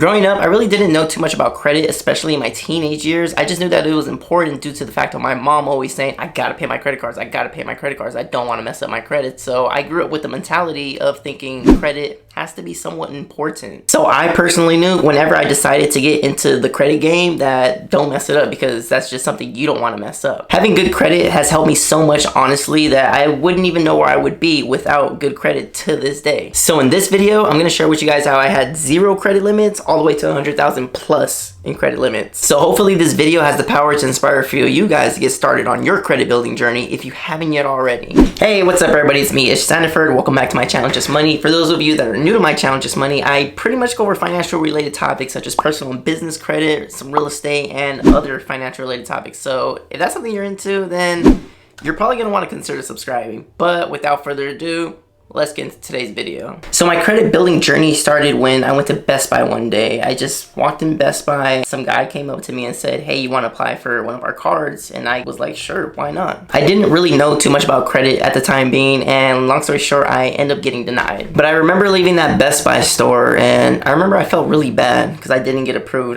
Growing up, I really didn't know too much about credit, especially in my teenage years. I just knew that it was important due to the fact of my mom always saying, I gotta pay my credit cards, I gotta pay my credit cards, I don't want to mess up my credit. So I grew up with the mentality of thinking credit has to be somewhat important. So I personally knew whenever I decided to get into the credit game that don't mess it up, because that's just something you don't want to mess up. Having good credit has helped me so much, honestly, that I wouldn't even know where I would be without good credit to this day. So in this video, I'm going to share with you guys how I had 0 credit limits all the way to 100,000 plus in credit limits. So hopefully this video has the power to inspire a few of you guys to get started on your credit building journey if you haven't yet already. Hey, what's up everybody? It's me, Ismael Sandiford. Welcome back to my channel, Just Money. For those of you that are new to my channel, Just Money, I pretty much go over financial related topics such as personal and business credit, some real estate, and other financial related topics. So if that's something you're into, then you're probably going to want to consider subscribing. But without further ado, let's get into today's video. So my credit building journey started when I went to Best Buy one day. I just walked in Best Buy. Some guy came up to me and said, hey, you want to apply for one of our cards? And I was like, sure, why not? I didn't really know too much about credit at the time being, and long story short, I ended up getting denied. But I remember leaving that Best Buy store, and I remember I felt really bad because I didn't get approved.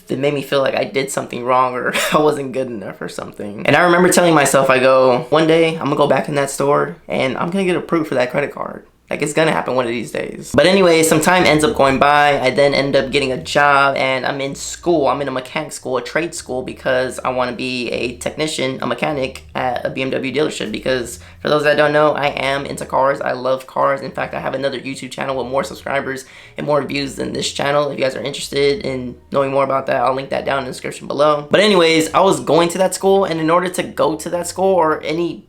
It made me feel like I did something wrong or I wasn't good enough or something. And I remember telling myself, I go, one day I'm gonna go back in that store and I'm gonna get approved for that credit card. Like, it's gonna happen one of these days. But anyway, some time ends up going by. I then end up getting a job and I'm in school. I'm in a mechanic school, a trade school, because I want to be a technician, a mechanic at a BMW dealership. Because for those that don't know, I am into cars. I love cars. In fact, I have another YouTube channel with more subscribers and more views than this channel. If you guys are interested in knowing more about that, I'll link that down in the description below. But anyways, I was going to that school, and in order to go to that school, or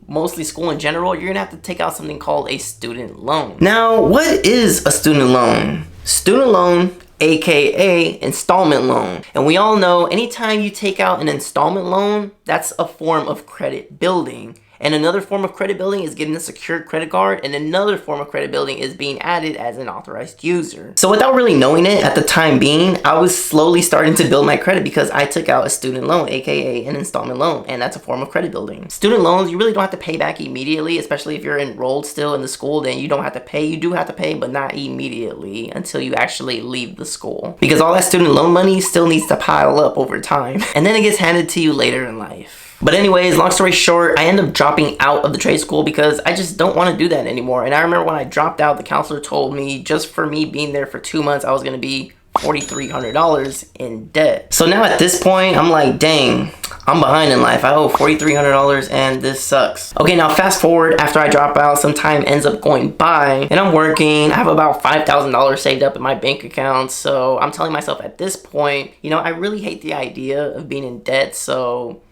mostly school in general, you're gonna have to take out something called a student loan. Now, what is a student loan? Student loan, aka installment loan. And we all know anytime you take out an installment loan, that's a form of credit building. And another form of credit building is getting a secured credit card, and another form of credit building is being added as an authorized user. So without really knowing it at the time being, I was slowly starting to build my credit because I took out a student loan, aka an installment loan, and that's a form of credit building. Student loans, you really don't have to pay back immediately, especially if you're enrolled still in the school, then you don't have to pay. You do have to pay, but not immediately until you actually leave the school. Because all that student loan money still needs to pile up over time, and then it gets handed to you later in life. But anyways, long story short, I ended up dropping out of the trade school because I just don't want to do that anymore. And I remember when I dropped out, the counselor told me just for me being there for 2 months, I was going to be $4,300 in debt. So now at this point, I'm like, dang, I'm behind in life. I owe $4,300 and this sucks. Okay, now fast forward, after I drop out, some time ends up going by and I'm working. I have about $5,000 saved up in my bank account. So I'm telling myself at this point, you know, I really hate the idea of being in debt. So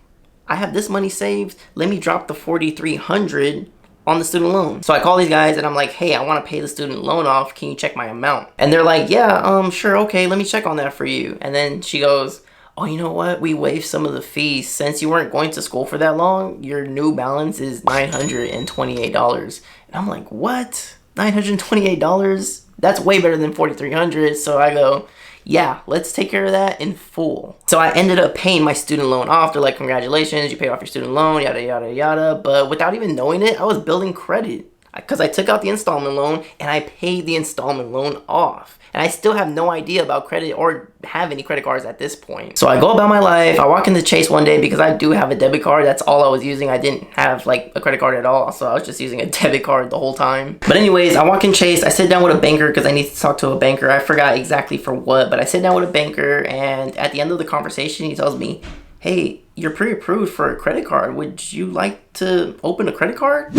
I have this money saved. Let me drop the $4,300 on the student loan. So I call these guys and I'm like, hey, I want to pay the student loan off. Can you check my amount? And they're like, yeah, sure, okay, let me check on that for you. And then she goes, oh, you know what? We waived some of the fees. Since you weren't going to school for that long, your new balance is $928. And I'm like, what? $928? That's way better than $4,300. So I go, yeah, let's take care of that in full. So I ended up paying my student loan off. They're like, congratulations, you paid off your student loan, yada, yada, yada. But without even knowing it, I was building credit because I took out the installment loan and I paid the installment loan off. And I still have no idea about credit or have any credit cards at this point. So I go about my life. I walk into Chase one day because I do have a debit card. That's all I was using. I didn't have like a credit card at all. So I was just using a debit card the whole time. But anyways, I walk in Chase. I sit down with a banker because I need to talk to a banker. I forgot exactly for what, but I sit down with a banker, and at the end of the conversation, he tells me, hey, you're pre-approved for a credit card. Would you like to open a credit card?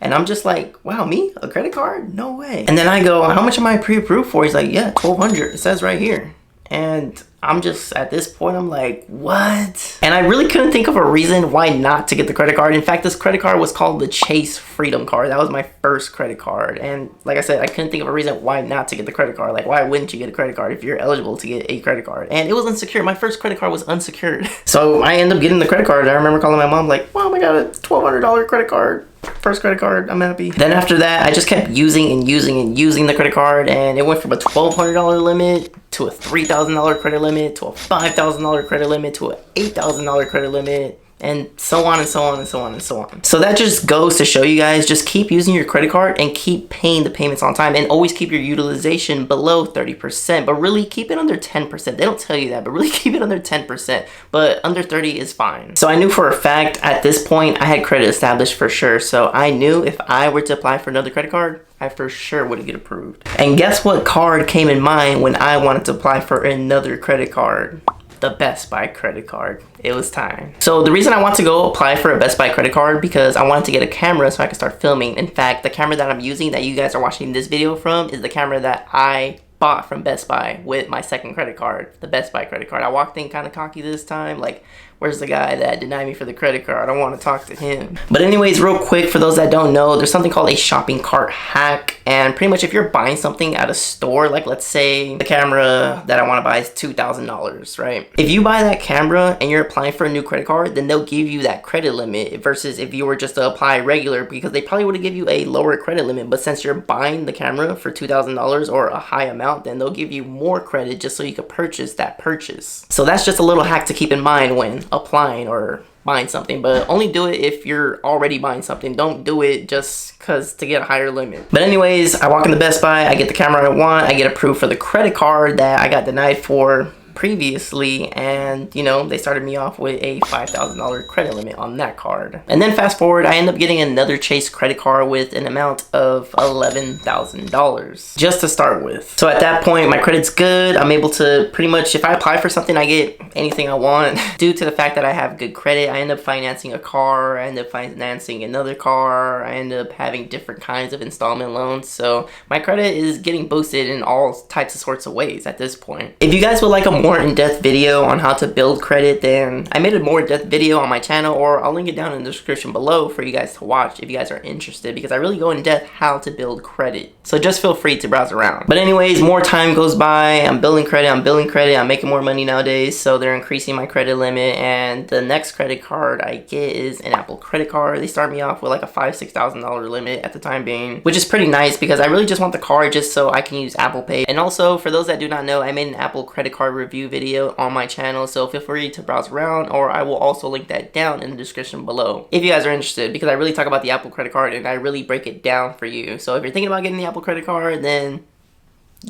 And I'm just like, wow, me? A credit card? No way. And then I go, how much am I pre-approved for? He's like, yeah, $1,200. It says right here. And I'm just, at this point, I'm like, what? And I really couldn't think of a reason why not to get the credit card. In fact, this credit card was called the Chase Freedom Card. That was my first credit card. And like I said, I couldn't think of a reason why not to get the credit card. Like, why wouldn't you get a credit card if you're eligible to get a credit card? And it was unsecured. My first credit card was unsecured. So I ended up getting the credit card. I remember calling my mom like, Mom, I got a $1,200 credit card. First credit card, I'm happy. Then after that, I just kept using the credit card, and it went from a $1,200 limit to a $3,000 credit limit to a $5,000 credit limit to a $8,000 credit limit. and so on and so on and so on and so on. So that just goes to show you guys, just keep using your credit card and keep paying the payments on time, and always keep your utilization below 30%, but really keep it under 10%. They don't tell you that, but really keep it under 10%, but under 30 is fine. So I knew for a fact at this point I had credit established for sure. So I knew if I were to apply for another credit card, I for sure would get approved. And guess what card came in mind when I wanted to apply for another credit card? The Best Buy credit card. It was time. So the reason I want to go apply for a Best Buy credit card, because I wanted to get a camera so I could start filming. In fact, the camera that I'm using, that you guys are watching this video from, is the camera that I bought from Best Buy with my second credit card, the Best Buy credit card. I walked in kind of cocky this time, like, where's the guy that denied me for the credit card? I want to talk to him. But anyways, real quick, for those that don't know, there's something called a shopping cart hack. And pretty much if you're buying something at a store, like let's say the camera that I want to buy is $2,000, right? If you buy that camera and you're applying for a new credit card, then they'll give you that credit limit versus if you were just to apply regular, because they probably would have give you a lower credit limit. But since you're buying the camera for $2,000 or a high amount, then they'll give you more credit just so you could purchase that purchase. So that's just a little hack to keep in mind when applying or buying something, but only do it if you're already buying something. Don't do it just because to get a higher limit. But anyways, I walk into Best Buy, I get the camera I want, I get approved for the credit card that I got denied for previously, and you know, they started me off with a $5,000 credit limit on that card. And then fast forward, I end up getting another Chase credit card with an amount of $11,000 just to start with. So at that point, my credit's good. I'm able to pretty much, if I apply for something, I get anything I want. Due to the fact that I have good credit, I end up financing a car, I end up financing another car, I end up having different kinds of installment loans. So my credit is getting boosted in all types of sorts of ways at this point. If you guys would like a more in-depth video on how to build credit, then I made a more in-depth video on my channel, or I'll link it down in the description below for you guys to watch if you guys are interested, because I really go in depth how to build credit. So just feel free to browse around. But anyways, more time goes by, I'm building credit, I'm making more money nowadays, so they're increasing my credit limit, and the next credit card I get is an Apple credit card. They start me off with like a $5,000-$6,000 limit at the time being, which is pretty nice because I really just want the card just so I can use Apple Pay. And also, for those that do not know, I made an Apple credit card review video on my channel, so feel free to browse around, or I will also link that down in the description below if you guys are interested, because I really talk about the Apple credit card and I really break it down for you. So if you're thinking about getting the Apple credit card, then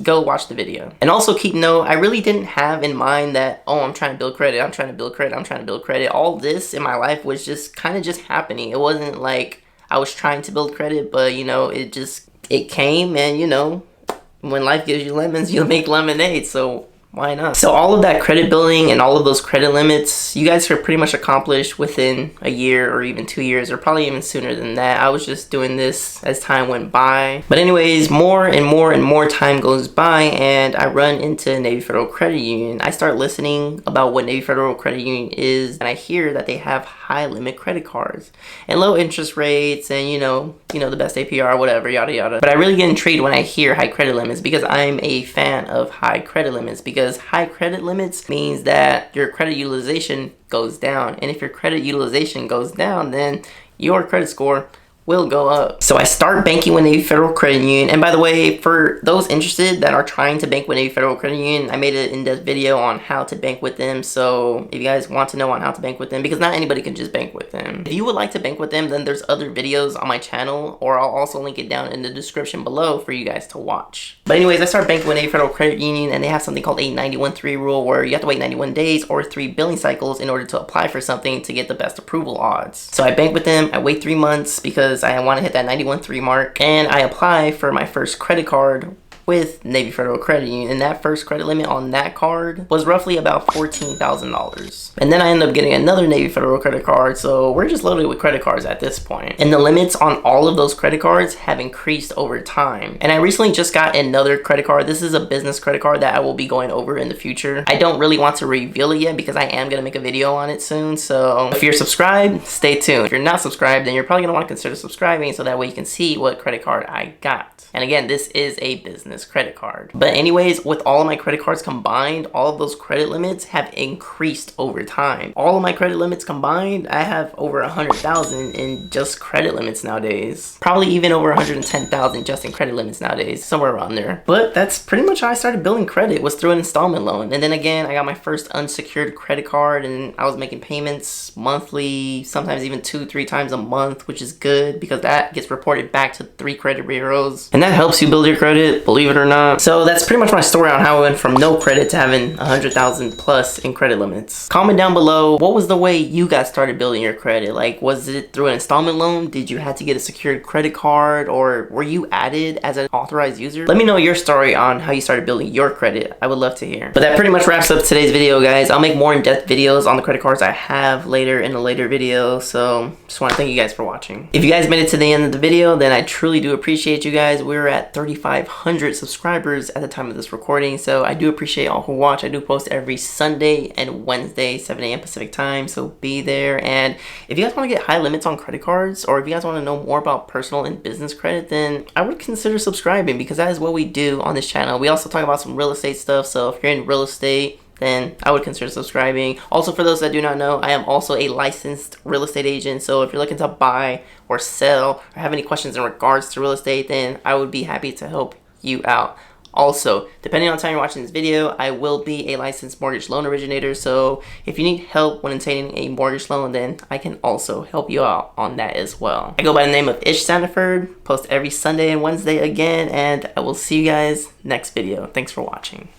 go watch the video. And also keep note, I really didn't have in mind that, oh, I'm trying to build credit, I'm trying to build credit, I'm trying to build credit. All this in my life was just kind of just happening. It wasn't like I was trying to build credit, but you know, it came, and you know, when life gives you lemons, you'll make lemonade. So why not? So all of that credit building and all of those credit limits, you guys are pretty much accomplished within a year or even 2 years, or probably even sooner than that. I was just doing this as time went by. But anyways, more and more and more time goes by, and I run into Navy Federal Credit Union. I start listening about what Navy Federal Credit Union is, and I hear that they have high limit credit cards and low interest rates, and you know the best APR, whatever, yada yada. But I really get intrigued when I hear high credit limits, because I'm a fan of high credit limits, because high credit limits means that your credit utilization goes down, and if your credit utilization goes down, then your credit score will go up. So I start banking with Navy Federal Credit Union. And by the way, for those interested that are trying to bank with Navy Federal Credit Union, I made an in-depth video on how to bank with them. So if you guys want to know on how to bank with them, because not anybody can just bank with them. If you would like to bank with them, then there's other videos on my channel, or I'll also link it down in the description below for you guys to watch. But anyways, I start banking with Navy Federal Credit Union, and they have something called a 91-3 rule, where you have to wait 91 days or 3 billing cycles in order to apply for something to get the best approval odds. So I bank with them, I wait 3 months because I want to hit that 91-3 mark, and I apply for my first credit card with Navy Federal Credit Union, and that first credit limit on that card was roughly about $14,000. And then I ended up getting another Navy Federal credit card, so we're just loaded with credit cards at this point. And the limits on all of those credit cards have increased over time. And I recently just got another credit card. This is a business credit card that I will be going over in the future. I don't really want to reveal it yet because I am going to make a video on it soon, so if you're subscribed, stay tuned. If you're not subscribed, then you're probably going to want to consider subscribing so that way you can see what credit card I got. And again, this is a business business credit card. But anyways, with all of my credit cards combined, all of those credit limits have increased over time. All of my credit limits combined, I have over 100,000 in just credit limits nowadays. Probably even over 110,000 just in credit limits nowadays, somewhere around there. But that's pretty much how I started building credit, was through an installment loan. And then again, I got my first unsecured credit card and I was making payments monthly, sometimes even 2-3 times a month, which is good because that gets reported back to 3 credit bureaus. And that helps you build your credit, believe it or not. So that's pretty much my story on how I went from no credit to having 100,000 plus in credit limits. Comment down below, what was the way you got started building your credit? Like, was it through an installment loan? Did you have to get a secured credit card, or were you added as an authorized user? Let me know your story on how you started building your credit. I would love to hear. But that pretty much wraps up today's video, guys. I'll make more in-depth videos on the credit cards I have later in a later video. So just want to thank you guys for watching. If you guys made it to the end of the video, then I truly do appreciate you guys. We're at 3,500 subscribers at the time of this recording, so I do appreciate all who watch. I do post every Sunday and Wednesday, 7 a.m. Pacific time, so be there. And if you guys want to get high limits on credit cards, or if you guys want to know more about personal and business credit, then I would consider subscribing, because that is what we do on this channel. We also talk about some real estate stuff, so if you're in real estate, then I would consider subscribing. Also, for those that do not know, I am also a licensed real estate agent, so if you're looking to buy or sell or have any questions in regards to real estate, then I would be happy to help you out. Also, depending on the time you're watching this video, I will be a licensed mortgage loan originator, so if you need help when obtaining a mortgage loan, then I can also help you out on that as well. I go by the name of Ismael Sandiford, post every Sunday and Wednesday again, and I will see you guys next video. Thanks for watching.